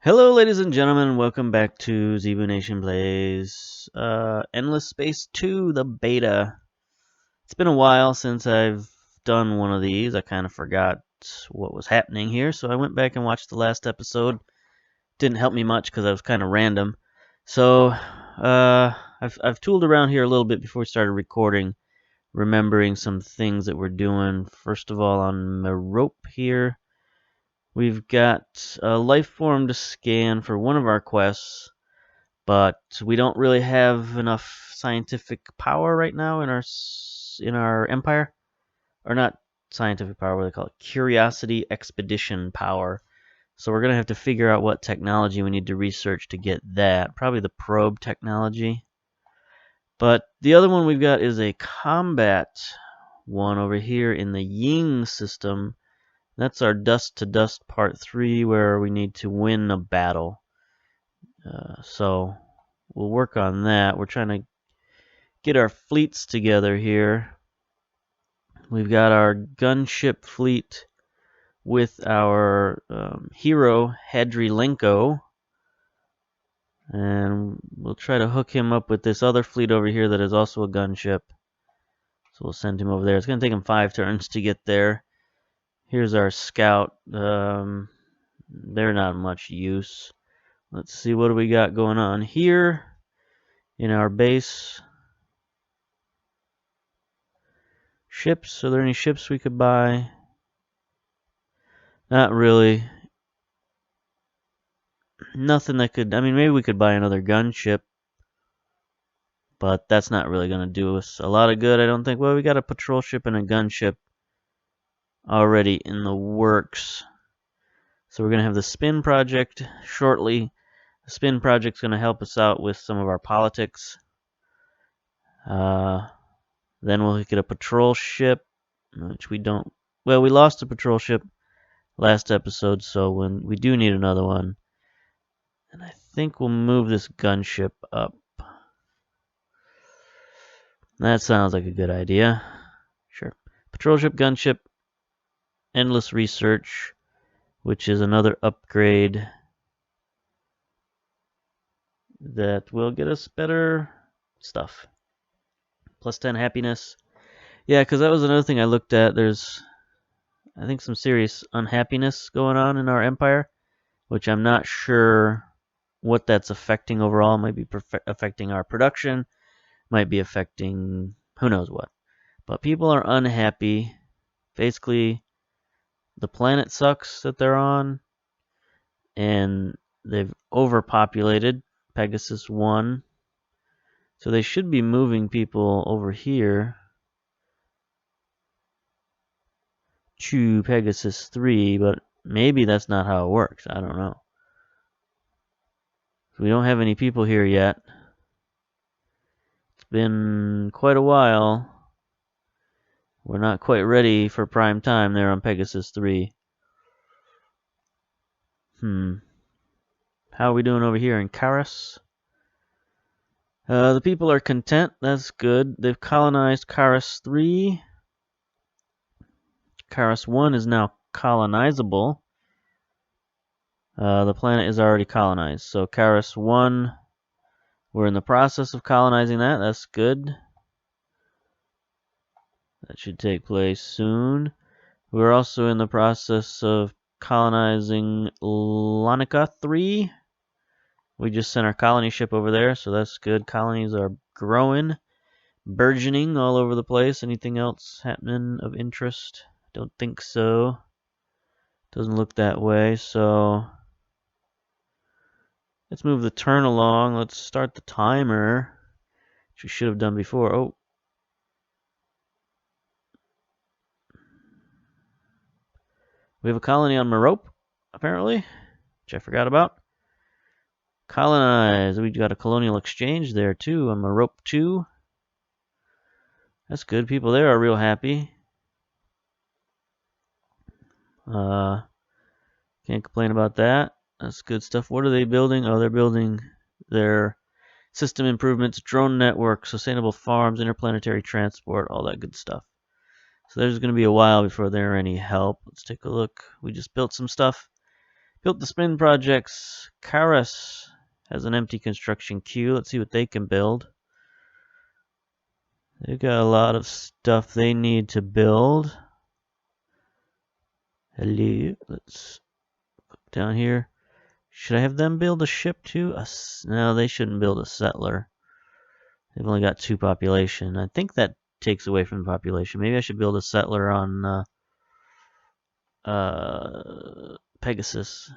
Hello, ladies and gentlemen. Welcome back to Zebu Nation Plays Endless Space 2, the beta. It's been a while since I've done one of these. I kind of forgot what was happening here, so I went back and watched the last episode. Didn't help me much because I was kind of random. So I've tooled around here a little bit before we started recording, remembering some things that we're doing. First of all, on my rope here, we've got a life form to scan for one of our quests, but we don't really have enough scientific power right now in our empire, or not scientific power. What do they call it? Curiosity expedition power. So we're gonna have to figure out what technology we need to research to get that. Probably the probe technology. But the other one we've got is a combat one over here in the Ying system. That's our Dust to Dust Part 3, where we need to win a battle. So we'll work on that. We're trying to get our fleets together here. We've got our gunship fleet with our hero, Hadrilenko. And we'll try to hook him up with this other fleet over here that is also a gunship. So we'll send him over there. It's going to take him 5 turns to get there. Here's our scout. They're not much use. Let's see, what do we got going on here in our base? Ships. Are there any ships we could buy? Not really. Nothing that could... I mean, maybe we could buy another gunship, but that's not really going to do us a lot of good, I don't think. Well, we got a patrol ship and a gunship already in the works. So we're going to have the Spin Project shortly. The Spin Project's going to help us out with some of our politics. Then we'll get a patrol ship, which we don't... Well, we lost a patrol ship last episode, so when we do need another one. And I think we'll move this gunship up. That sounds like a good idea. Sure. Patrol ship, gunship, endless research, which is another upgrade that will get us better stuff. Plus 10 happiness. Yeah, because that was another thing I looked at. There's, I think, some serious unhappiness going on in our empire, which I'm not sure what that's affecting overall. It might be affecting our production, might be affecting who knows what. But people are unhappy. Basically, the planet sucks that they're on, and they've overpopulated Pegasus 1. So they should be moving people over here to Pegasus 3, but maybe that's not how it works. I don't know. We don't have any people here yet. It's been quite a while. We're not quite ready for prime time there on Pegasus 3. How are we doing over here in Karas? The people are content. That's good. They've colonized Karas 3. Karas 1 is now colonizable. The planet is already colonized. So Karas 1, we're in the process of colonizing that. That's good. That should take place soon. We're also in the process of colonizing Lanica 3. We just sent our colony ship over there, so that's good. Colonies are growing, burgeoning all over the place. Anything else happening of interest? Don't think so. Doesn't look that way, so let's move the turn along. Let's start the timer, which we should have done before. Oh. We have a colony on Merope, apparently, which I forgot about. Colonize. We got a colonial exchange there, too, on Merope 2. That's good. People there are real happy. Can't complain about that. That's good stuff. What are they building? Oh, they're building their system improvements, drone network, sustainable farms, interplanetary transport, all that good stuff. So there's going to be a while before they're any help. Let's take a look. We just built some stuff. Built the spin projects. Karas has an empty construction queue. Let's see what they can build. They've got a lot of stuff they need to build. Hello. Let's look down here. Should I have them build a ship too? No, they shouldn't build a settler. They've only got 2 population. I think that takes away from the population. Maybe I should build a settler on Pegasus.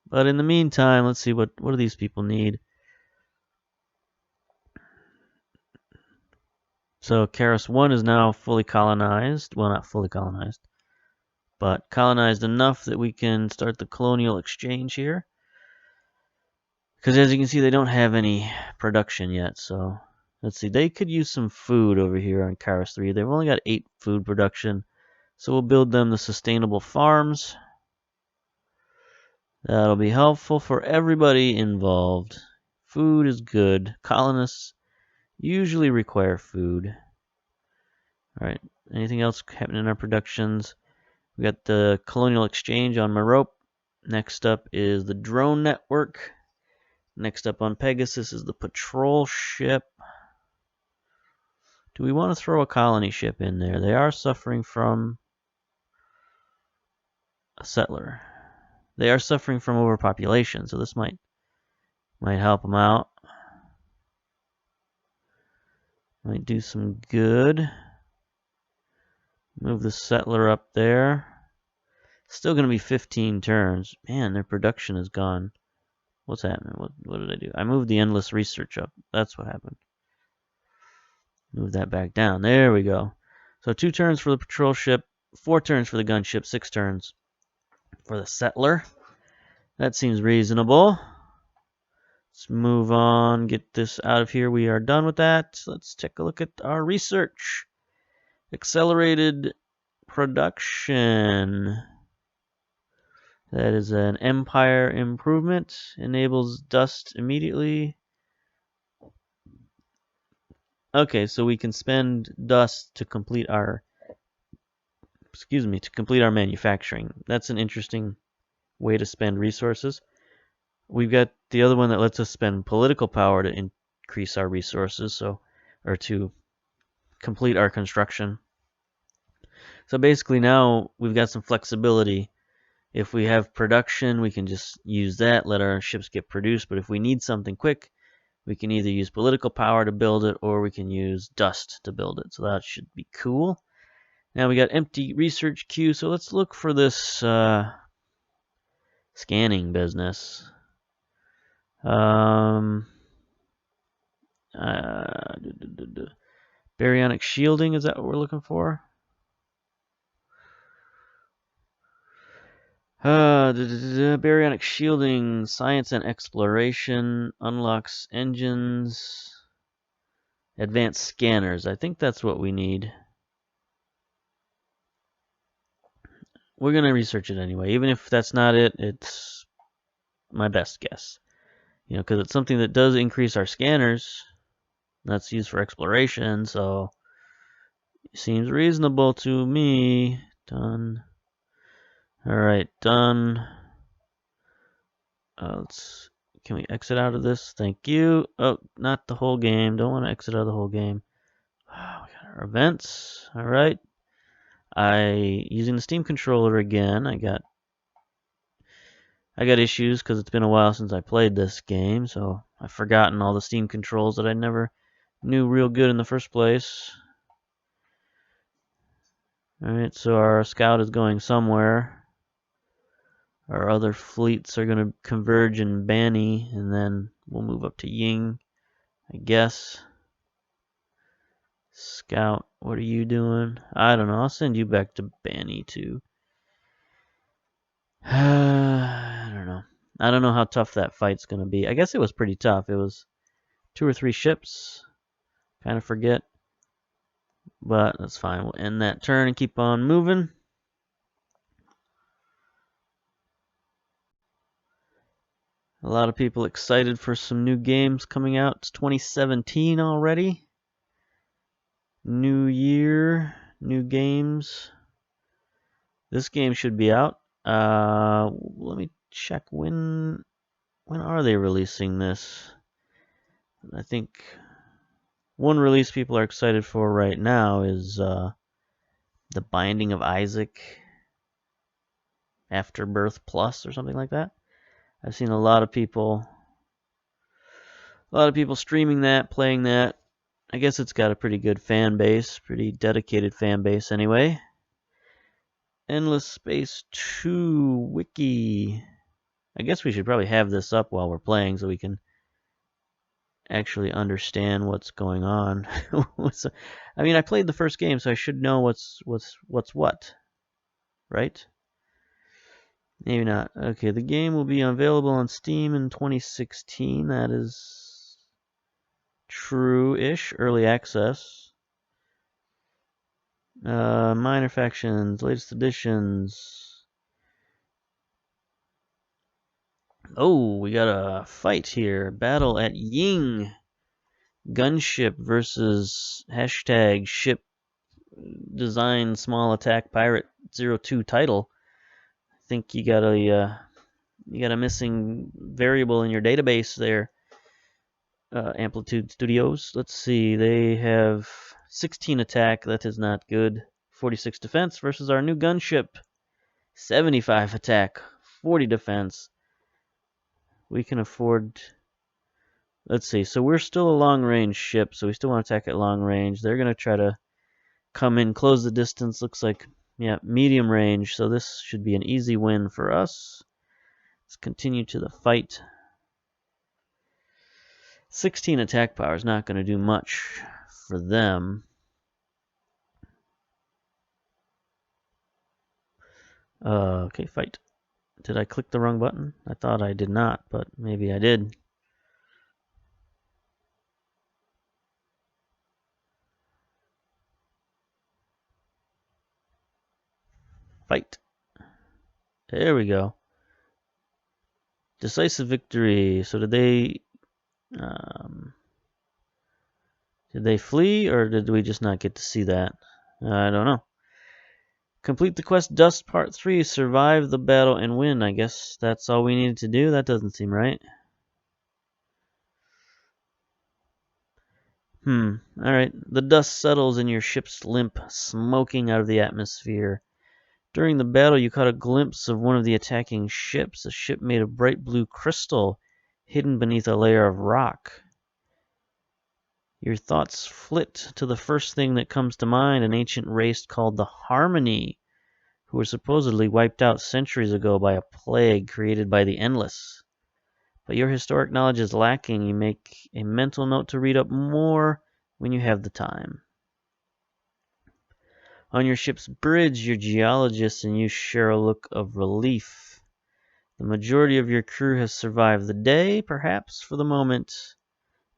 But in the meantime, let's see what do these people need. So Karas 1 is now fully colonized. Well, not fully colonized, but colonized enough that we can start the colonial exchange here. Because as you can see, they don't have any production yet. So let's see. They could use some food over here on Karas 3. They've only got 8 food production. So we'll build them the sustainable farms. That'll be helpful for everybody involved. Food is good. Colonists usually require food. Alright, anything else happening in our productions? We got the colonial exchange on Merope. Next up is the drone network. Next up on Pegasus is the patrol ship. Do we want to throw a colony ship in there? They are suffering from a settler. They are suffering from overpopulation, so this might help them out. Might do some good. Move the settler up there. Still going to be 15 turns. Man, their production is gone. What's happening? What did I do? I moved the endless research up. That's what happened. Move that back down. There we go. So 2 turns for the patrol ship, 4 turns for the gunship, 6 turns for the settler. That seems reasonable. Let's move on, get this out of here. We are done with that. Let's take a look at our research. Accelerated production. That is an empire improvement. Enables dust immediately. Okay, so we can spend dust to complete our manufacturing. That's an interesting way to spend resources. We've got the other one that lets us spend political power to increase our resources, or to complete our construction. So basically now we've got some flexibility. If we have production, we can just use that, let our ships get produced. But if we need something quick, we can either use political power to build it, or we can use dust to build it. So that should be cool. Now we got empty research queue, so let's look for this scanning business. Baryonic shielding, is that what we're looking for? Baryonic shielding, science and exploration, unlocks engines, advanced scanners. I think that's what we need. We're going to research it anyway. Even if that's not it, it's my best guess. You know, because it's something that does increase our scanners. That's used for exploration, so it seems reasonable to me. Done. Alright, done. Can we exit out of this? Thank you. Oh, not the whole game. Don't want to exit out of the whole game. We got our events. Alright. Using the Steam controller again. I got issues because it's been a while since I played this game, so I've forgotten all the Steam controls that I never knew real good in the first place. Alright, so our scout is going somewhere. Our other fleets are going to converge in Bani, and then we'll move up to Ying, I guess. Scout, what are you doing? I don't know. I'll send you back to Bani too. I don't know. I don't know how tough that fight's going to be. I guess it was pretty tough. It was 2 or 3 ships. Kind of forget. But that's fine. We'll end that turn and keep on moving. A lot of people excited for some new games coming out. It's 2017 already. New year, new games. This game should be out. Let me check when are they releasing this? I think one release people are excited for right now is The Binding of Isaac Afterbirth Plus or something like that. I've seen a lot of people streaming that, playing that. I guess it's got a pretty good fan base, pretty dedicated fan base anyway. Endless Space 2 Wiki. I guess we should probably have this up while we're playing so we can actually understand what's going on. I mean, I played the first game, so I should know what's what, right? Maybe not. Okay, the game will be available on Steam in 2016. That is true-ish. Early access. Minor factions, latest editions. Oh, we got a fight here. Battle at Ying. Gunship versus hashtag ship design small attack pirate 02 title. I think you got a missing variable in your database there. Amplitude Studios. Let's see. They have 16 attack. That is not good. 46 defense versus our new gunship. 75 attack. 40 defense. We can afford. Let's see. So we're still a long range ship, so we still want to attack at long range. They're going to try to come in, close the distance. Looks like, yeah, medium range. So this should be an easy win for us. Let's continue to the fight. 16 attack power is not going to do much for them. Okay, fight. Did I click the wrong button? I thought I did not, but maybe I did. Fight. There we go. Decisive victory. So did they flee, or did we just not get to see that? I don't know. Complete the quest Dust Part 3. Survive the battle and win. I guess that's all we needed to do. That doesn't seem right. Alright. The dust settles in your ship's limp, smoking out of the atmosphere. During the battle, you caught a glimpse of one of the attacking ships, a ship made of bright blue crystal, hidden beneath a layer of rock. Your thoughts flit to the first thing that comes to mind, an ancient race called the Harmony, who were supposedly wiped out centuries ago by a plague created by the Endless. But your historic knowledge is lacking. You make a mental note to read up more when you have the time. On your ship's bridge, your geologists and you share a look of relief. The majority of your crew has survived the day, perhaps for the moment,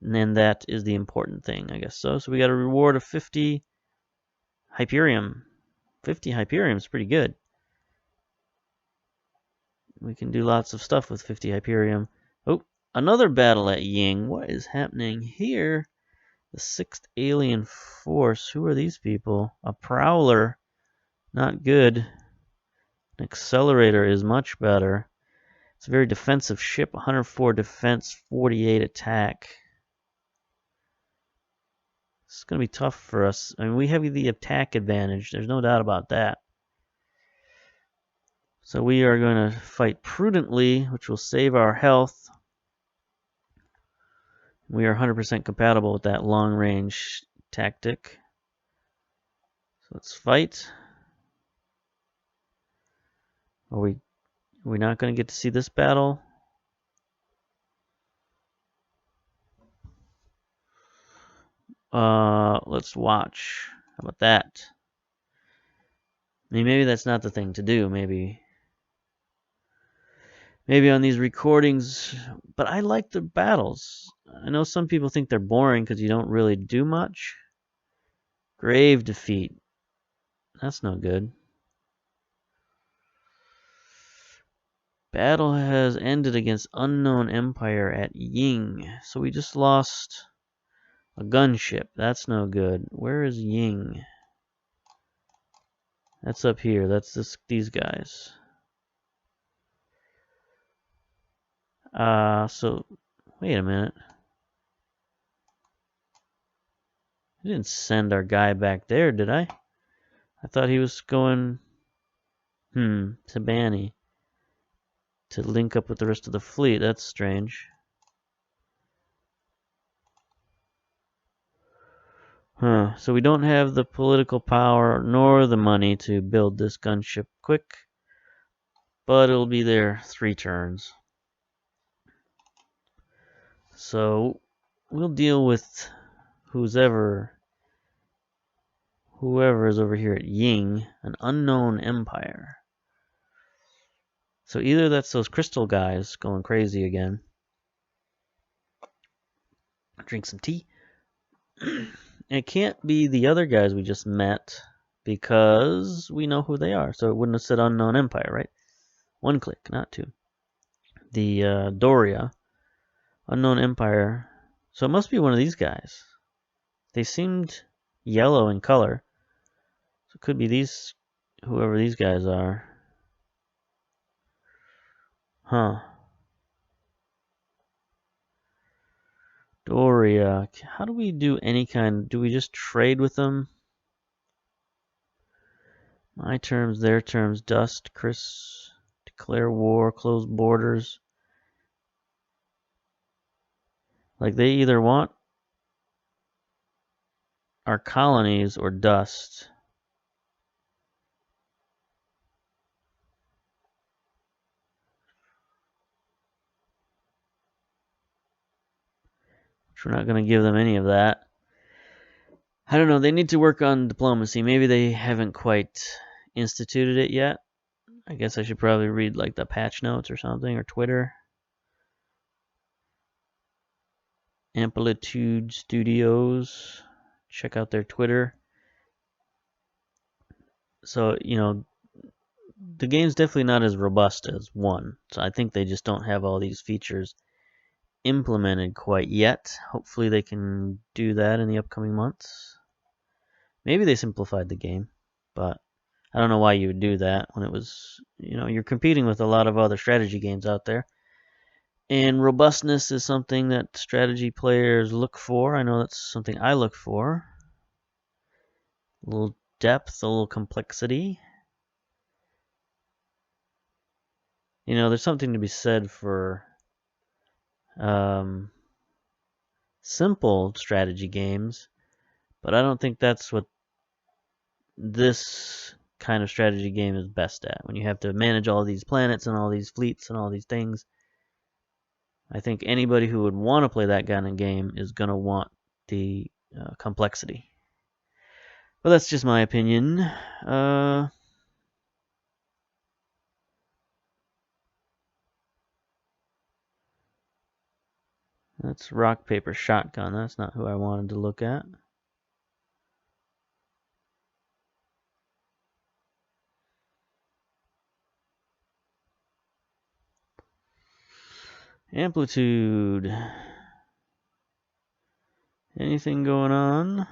and that is the important thing, I guess so. So we got a reward of 50 Hyperium. 50 Hyperium is pretty good. We can do lots of stuff with 50 Hyperium. Oh, another battle at Ying. What is happening here? The 6th Alien Force. Who are these people? A Prowler. Not good. An Accelerator is much better. It's a very defensive ship. 104 defense, 48 attack. It's going to be tough for us. I mean, we have the attack advantage. There's no doubt about that. So we are going to fight prudently, which will save our health. We are 100% compatible with that long-range tactic. So let's fight. Are we not going to get to see this battle? Let's watch. How about that? I mean, maybe that's not the thing to do. Maybe on these recordings, but I like the battles. I know some people think they're boring because you don't really do much. Grave defeat. That's no good. Battle has ended against Unknown Empire at Ying. So we just lost a gunship. That's no good. Where is Ying? That's up here. That's these guys. So wait a minute. I didn't send our guy back there, did I? I thought he was going, to Banny to link up with the rest of the fleet. That's strange. So we don't have the political power nor the money to build this gunship quick, but it'll be there 3 turns. So we'll deal with whoever is over here at Ying, an unknown empire. So either that's those crystal guys going crazy again. Drink some tea. It can't be the other guys we just met because we know who they are. So it wouldn't have said unknown empire, right? 1 click, not 2. The Doria, unknown empire. So it must be one of these guys. They seemed yellow in color. So it could be these, whoever these guys are. Doria. How do we do any kind? Do we just trade with them? My terms, their terms. Dust, Chris. Declare war, close borders. Like they either want our colonies or dust. Which we're not going to give them any of that. I don't know. They need to work on diplomacy. Maybe they haven't quite instituted it yet. I guess I should probably read like the patch notes or something, or Twitter. Amplitude Studios. Check out their Twitter. So, the game's definitely not as robust as 1. So I think they just don't have all these features implemented quite yet. Hopefully they can do that in the upcoming months. Maybe they simplified the game, but I don't know why you would do that when it was, you're competing with a lot of other strategy games out there. And robustness is something that strategy players look for. I know that's something I look for. A little depth, a little complexity. There's something to be said for simple strategy games, but I don't think that's what this kind of strategy game is best at. When you have to manage all these planets and all these fleets and all these things, I think anybody who would want to play that kind of game is going to want the complexity. But that's just my opinion. That's rock, paper, shotgun. That's not who I wanted to look at. Amplitude. Anything going on?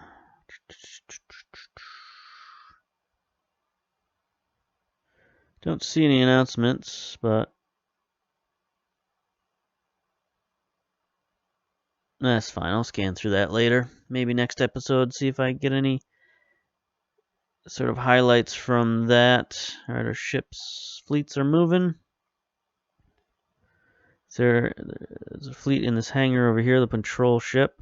Don't see any announcements, but that's fine. I'll scan through that later. Maybe next episode, see if I get any sort of highlights from that. Alright, our ships, fleets are moving. There's a fleet in this hangar over here, the patrol ship.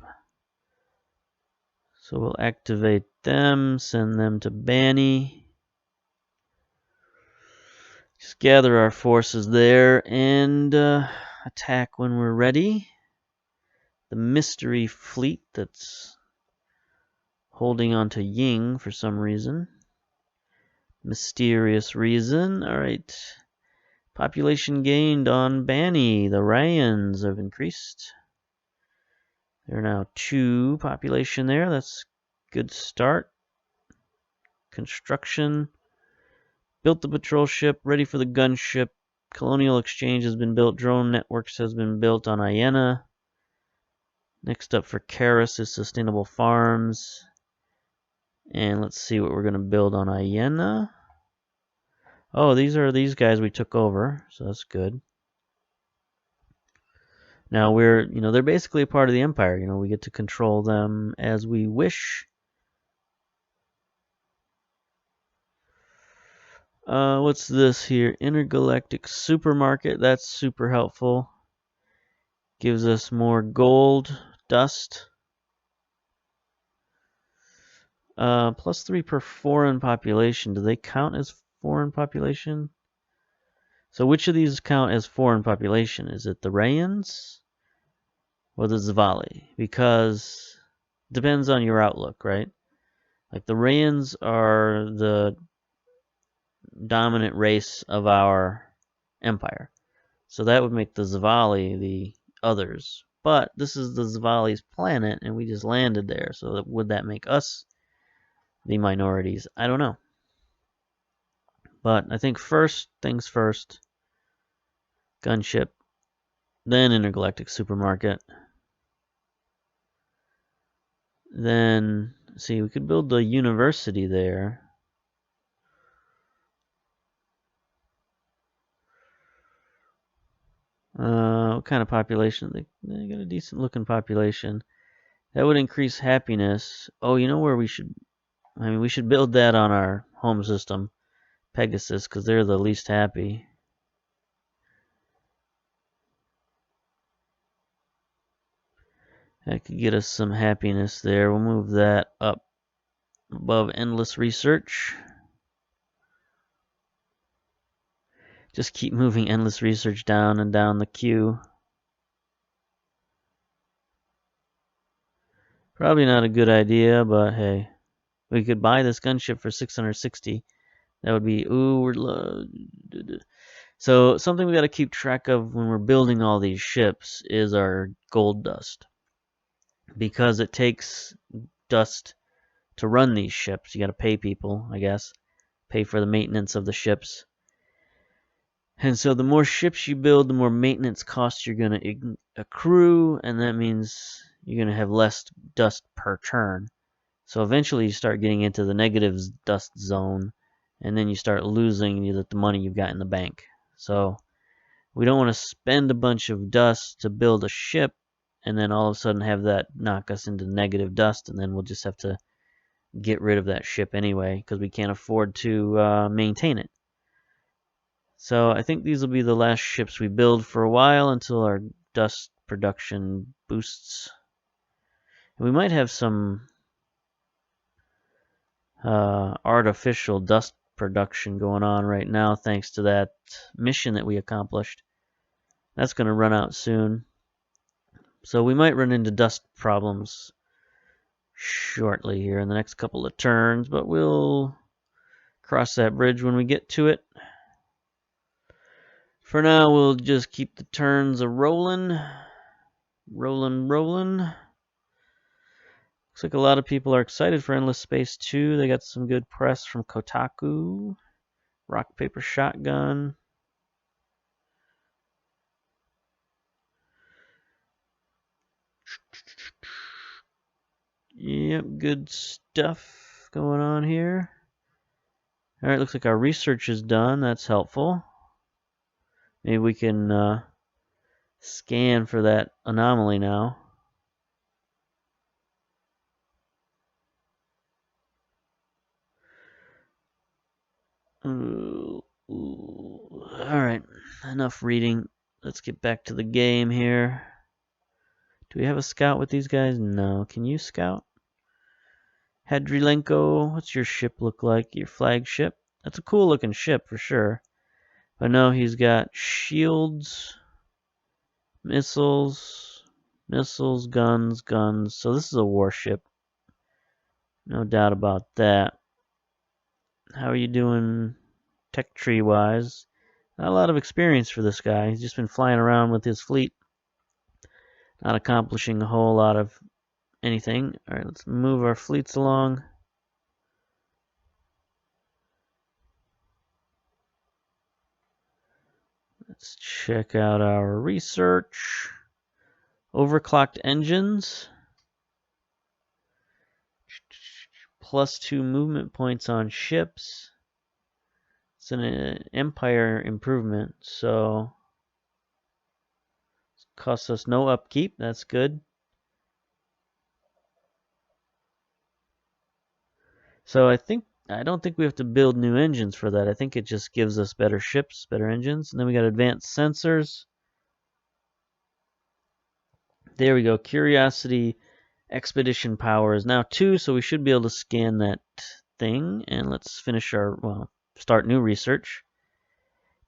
So we'll activate them, send them to Banny. Just gather our forces there and attack when we're ready. The mystery fleet that's holding on to Ying for some reason. Mysterious reason. Alright. Population gained on Banny. The Ryans have increased. There are now 2 population there. That's a good start. Construction. Built the patrol ship. Ready for the gunship. Colonial exchange has been built. Drone networks has been built on Iena. Next up for Karis is sustainable farms. And let's see what we're going to build on Iena. Oh, these are these guys we took over, so that's good. Now they're basically a part of the empire. We get to control them as we wish. What's this here? Intergalactic supermarket. That's super helpful. Gives us more gold, dust. +3 per foreign population. Do they count as foreign population? So which of these count as foreign population? Is it the Rayans or the Zvali? Because it depends on your outlook, right? Like the Rayans are the dominant race of our empire. So that would make the Zvali the others. But this is the Zvali's planet, and we just landed there. So would that make us the minorities? I don't know. But I think first things first, gunship, then intergalactic supermarket. Then, see, we could build the university there. What kind of population? They got a decent looking population. That would increase happiness. Oh, you know where we should? We should build that on our home system, Pegasus, because they're the least happy. That could get us some happiness there. We'll move that up above endless research. Just keep moving endless research down and down the queue. Probably not a good idea, but hey. We could buy this gunship for 660. That would be, ooh, we're low. So something we got to keep track of when we're building all these ships is our gold dust. Because it takes dust to run these ships. You got to pay people, I guess. Pay for the maintenance of the ships. And so the more ships you build, the more maintenance costs you're going to accrue, and that means you're going to have less dust per turn. So eventually you start getting into the negative dust zone, and then you start losing the money you've got in the bank. So we don't want to spend a bunch of dust to build a ship, and then all of a sudden have that knock us into negative dust, and then we'll just have to get rid of that ship anyway, because we can't afford to maintain it. So I think these will be the last ships we build for a while until our dust production boosts. And we might have some artificial dust production going on right now thanks to that mission that we accomplished. That's going to run out soon. So we might run into dust problems shortly here in the next couple of turns, but we'll cross that bridge when we get to it. For now, we'll just keep the turns a-rolling. Rolling. Looks like a lot of people are excited for Endless Space 2. They got some good press from Kotaku. Rock, paper, shotgun. Yep, good stuff going on here. Alright, looks like our research is done. That's helpful. Maybe we can scan for that anomaly now. Alright, enough reading. Let's get back to the game here. Do we have a scout with these guys? No. Can you scout? Hadrilenko, what's your ship look like? Your flagship? That's a cool looking ship for sure. But no, he's got shields, missiles, guns. So this is a warship. No doubt about that. How are you doing tech tree wise? Not a lot of experience for this guy. He's just been flying around with his fleet. Not accomplishing a whole lot of anything. Alright, let's move our fleets along. Let's check out our research. Overclocked engines. +2 movement points on ships. It's an empire improvement, so Costs us no upkeep. That's good. So I don't think we have to build new engines for that. I think it just gives us better ships, better engines. And then we got advanced sensors. There we go. Curiosity expedition power is now 2, so we should be able to scan that thing. And let's finish start new research.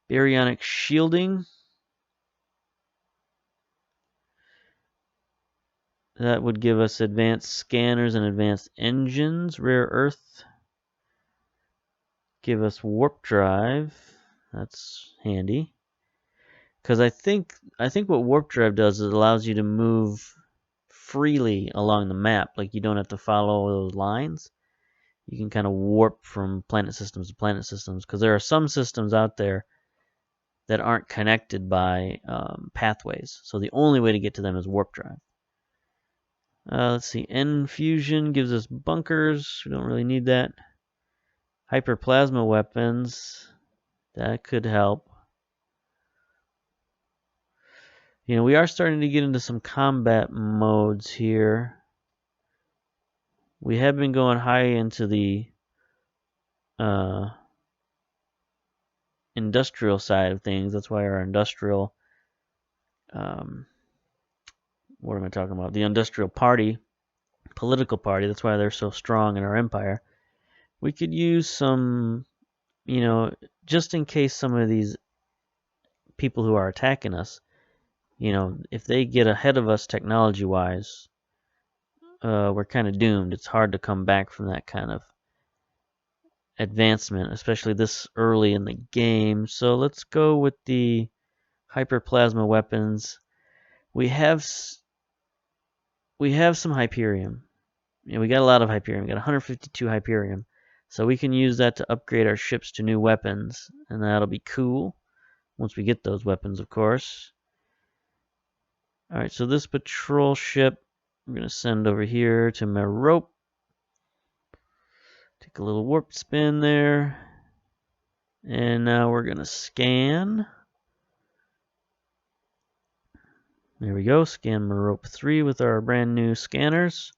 Baryonic shielding. That would give us advanced scanners and advanced engines. Rare earth. Give us warp drive. That's handy. Because I think what warp drive does is it allows you to move freely along the map. Like you don't have to follow those lines. You can kind of warp from planet systems to planet systems. Because there are some systems out there that aren't connected by pathways. So the only way to get to them is warp drive. Let's see. N fusion gives us bunkers. We don't really need that. Hyperplasma weapons. That could help. You know, we are starting to get into some combat modes here. We have been going high into the industrial side of things. That's why our industrial, what am I talking about? The industrial party, political party. That's why they're so strong in our empire. We could use some, you know, just in case some of these people who are attacking us, you know, if they get ahead of us technology-wise, we're kind of doomed. It's hard to come back from that kind of advancement, especially this early in the game. So let's go with the hyperplasma weapons. We have some Hyperium. You know, we got a lot of Hyperium. We got 152 Hyperium. So we can use that to upgrade our ships to new weapons, and that'll be cool once we get those weapons, of course. All right, so this patrol ship we're going to send over here to Merope. Take a little warp spin there. And now we're going to scan. There we go. Scan Merope 3 with our brand new scanners.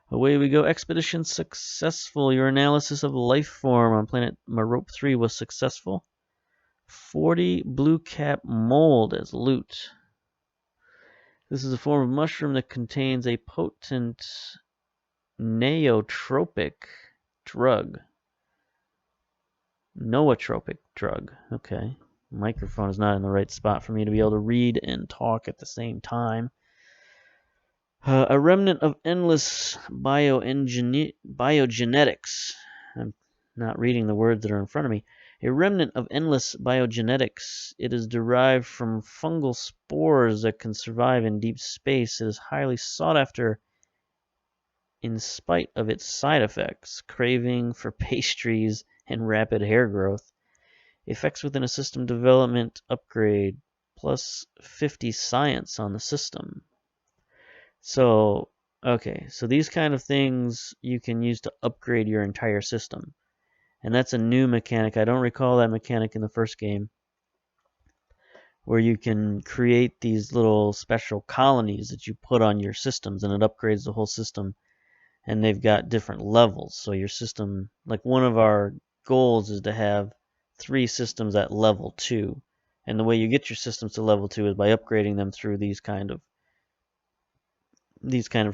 Away we go. Expedition successful. Your analysis of life form on planet Merope 3 was successful. 40 blue cap mold as loot. This is a form of mushroom that contains a potent neotropic drug. Nootropic drug. Okay. Microphone is not in the right spot for me to be able to read and talk at the same time. A remnant of endless biogenetics. I'm not reading the words that are in front of me. A remnant of endless biogenetics. It is derived from fungal spores that can survive in deep space. It is highly sought after in spite of its side effects, craving for pastries and rapid hair growth. Effects within a system development upgrade, plus 50 science on the system. So, okay, so these kind of things you can use to upgrade your entire system. And that's a new mechanic. I don't recall that mechanic in the first game, where you can create these little special colonies that you put on your systems, and it upgrades the whole system. And they've got different levels. So your system, like one of our goals is to have 3 systems at level 2. And the way you get your systems to level 2 is by upgrading them through these kind of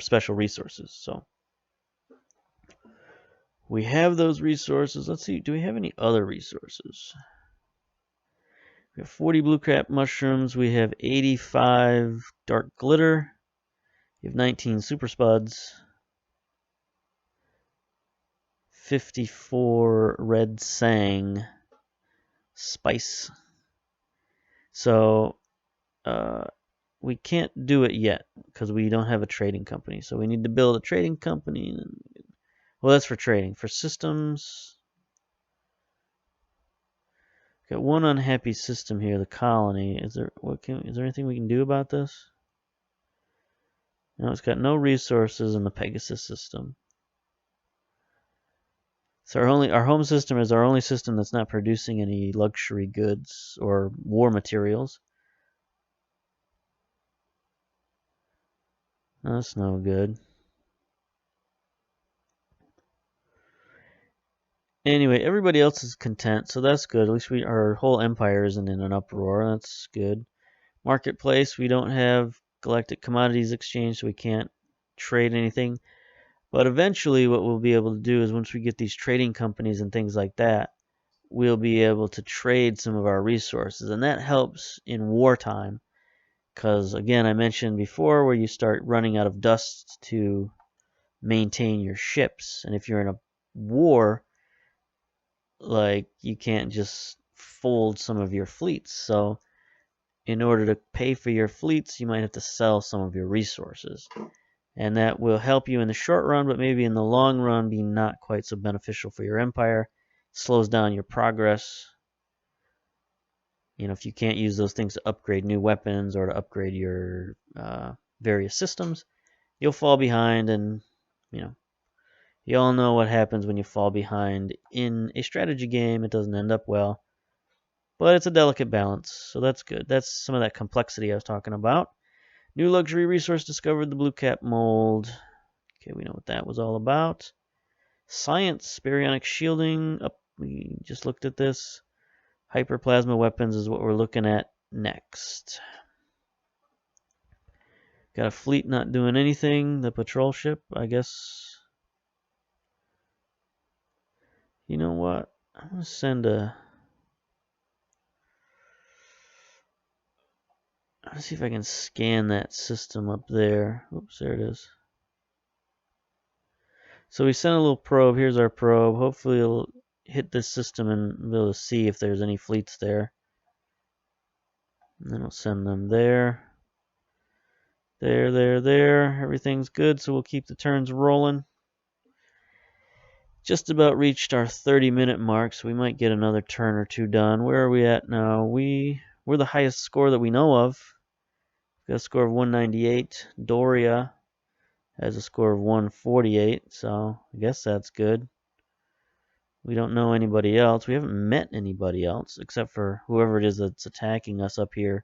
special resources. So we have those resources. Let's see, do we have any other resources? We have 40 blue cap mushrooms. We have 85 dark glitter. We have 19 super spuds. 54 red sang spice. So we can't do it yet because we don't have a trading company. So we need to build a trading company. Well, that's for trading. For systems, got one unhappy system here, the colony. Is there anything we can do about this? No, it's got no resources in the Pegasus system. So our home system is our only system that's not producing any luxury goods or war materials. That's no good. Anyway, everybody else is content, so that's good. At least our whole empire isn't in an uproar. That's good. Marketplace, we don't have Galactic Commodities Exchange, so we can't trade anything. But eventually, what we'll be able to do is once we get these trading companies and things like that, we'll be able to trade some of our resources. And that helps in wartime. Because, again, I mentioned before where you start running out of dust to maintain your ships. And if you're in a war, like, you can't just fold some of your fleets. So, in order to pay for your fleets, you might have to sell some of your resources. And that will help you in the short run, but maybe in the long run be not quite so beneficial for your empire. It slows down your progress. If you can't use those things to upgrade new weapons or to upgrade your various systems, you'll fall behind. And you all know what happens when you fall behind in a strategy game. It doesn't end up well, but it's a delicate balance, so that's good. That's some of that complexity I was talking about. New luxury resource discovered, the blue cap mold. Okay, we know what that was all about. Science, baryonic shielding. We just looked at this. Hyperplasma weapons is what we're looking at next. Got a fleet not doing anything. The patrol ship, I guess. You know what? I'm going to send a... Let's see if I can scan that system up there. Oops, there it is. So we sent a little probe. Here's our probe. Hopefully it'll hit this system and be able to see if there's any fleets there. And then we'll send them there. There. Everything's good, so we'll keep the turns rolling. Just about reached our 30-minute mark, so we might get another turn or two done. Where are we at now? We're the highest score that we know of. We've got a score of 198. Doria has a score of 148, so I guess that's good. We don't know anybody else. We haven't met anybody else except for whoever it is that's attacking us up here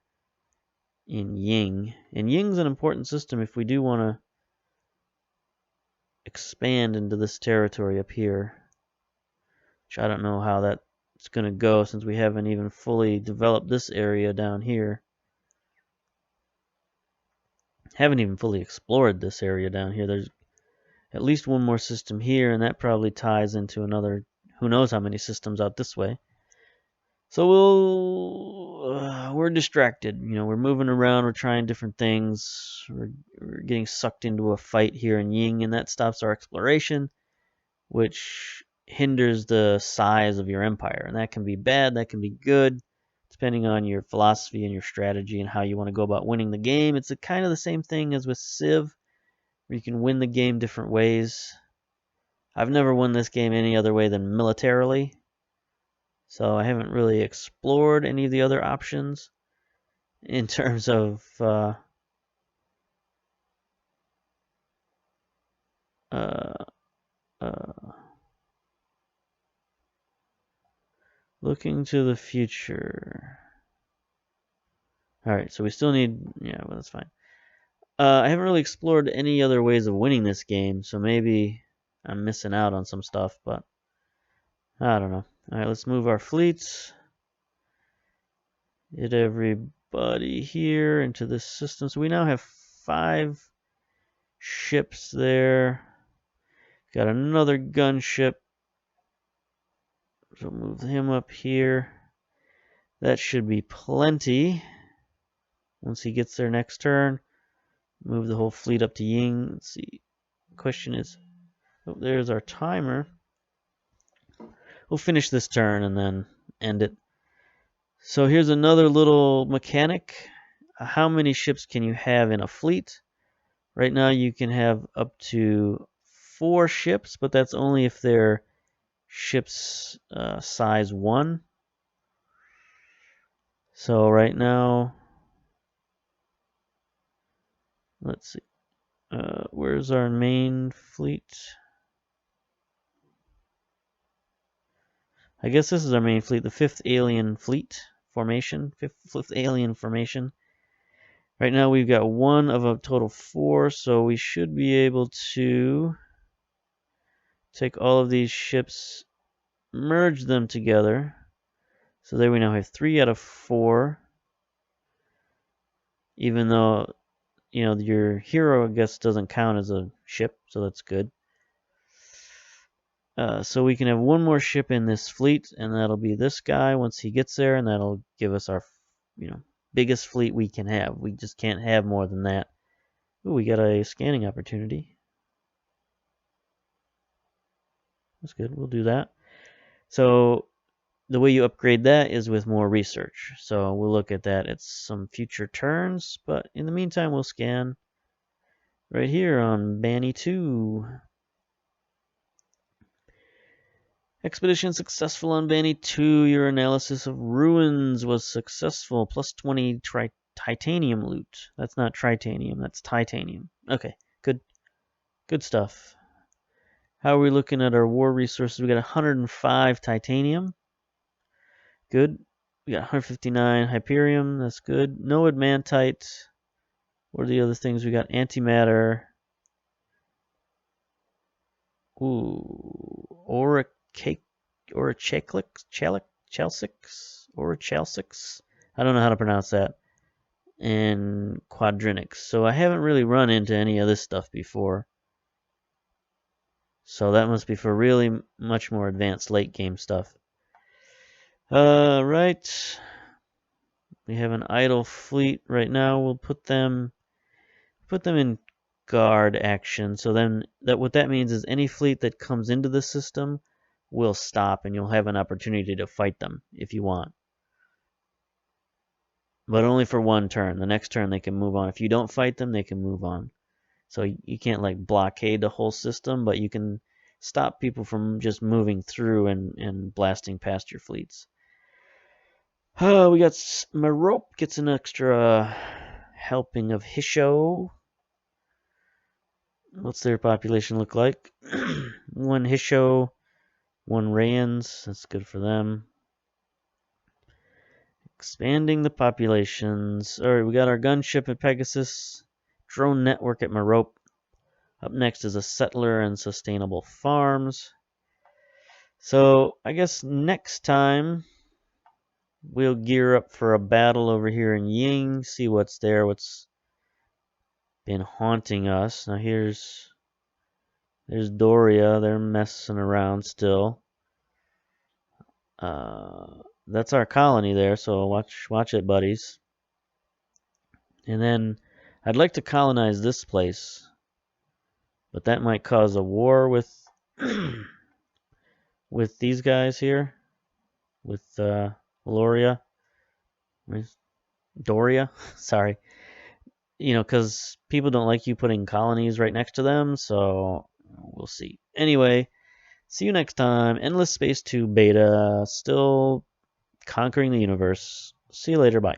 in Ying. And Ying's an important system if we do want to expand into this territory up here. Which I don't know how that's going to go since we haven't even fully developed this area down here. Haven't even fully explored this area down here. There's at least one more system here, and that probably ties into another, who knows how many systems out this way. So we're distracted. We're moving around. We're trying different things. We're getting sucked into a fight here in Ying, and that stops our exploration, which hinders the size of your empire. And that can be bad. That can be good, depending on your philosophy and your strategy and how you want to go about winning the game. It's kind of the same thing as with Civ, where you can win the game different ways. I've never won this game any other way than militarily. So I haven't really explored any of the other options in terms of looking to the future. Alright, so we still need... Yeah, well, that's fine. I haven't really explored any other ways of winning this game, so maybe I'm missing out on some stuff, but I don't know. Alright, let's move our fleets. Get everybody here into this system. So we now have 5 ships there. Got another gunship. So move him up here. That should be plenty. Once he gets there next turn, move the whole fleet up to Ying. Let's see. Question is, oh, there's our timer. We'll finish this turn and then end it. So here's another little mechanic. How many ships can you have in a fleet? Right now you can have up to 4 ships, but that's only if they're ships size 1. So right now, let's see. Where's our main fleet? I guess this is our main fleet, the 5th alien fleet formation. 5th alien formation. Right now we've got one of a total 4, so we should be able to take all of these ships, merge them together. So there we now have 3 out of 4. Even though, your hero, I guess, doesn't count as a ship, so that's good. So we can have one more ship in this fleet, and that'll be this guy once he gets there, and that'll give us our, biggest fleet we can have. We just can't have more than that. Ooh, we got a scanning opportunity. That's good. We'll do that. So the way you upgrade that is with more research. So we'll look at that at some future turns, but in the meantime, we'll scan right here on Banny 2. Expedition successful on Banny 2. Your analysis of ruins was successful. Plus 20 titanium loot. That's not tritanium, that's titanium. Okay, good stuff. How are we looking at our war resources? We got 105 titanium. Good. We got 159 hyperium. That's good. No adamantite. What are the other things? We got antimatter. Ooh, Chalcix. I don't know how to pronounce that. And quadrinics. So I haven't really run into any of this stuff before. So that must be for really much more advanced late game stuff. Right. We have an idle fleet right now. We'll put them in guard action. So then what that means is any fleet that comes into the system will stop, and you'll have an opportunity to fight them if you want. But only for one turn. The next turn they can move on. If you don't fight them, they can move on. So you can't like blockade the whole system, but you can stop people from just moving through and blasting past your fleets. We got Marope gets an extra helping of Hisho. What's their population look like? 1 Hisho, 1 Rayans. That's good for them. Expanding the populations. Alright, we got our gunship at Pegasus. Drone network at Marope. Up next is a settler and sustainable farms. So I guess next time we'll gear up for a battle over here in Ying, see what's there, what's been haunting us. Now there's Doria, they're messing around still. That's our colony there, so watch it, buddies. And then I'd like to colonize this place, but that might cause a war with with these guys here, with Doria, sorry. Because people don't like you putting colonies right next to them, so we'll see. Anyway, see you next time. Endless Space 2 Beta, still conquering the universe. See you later, bye.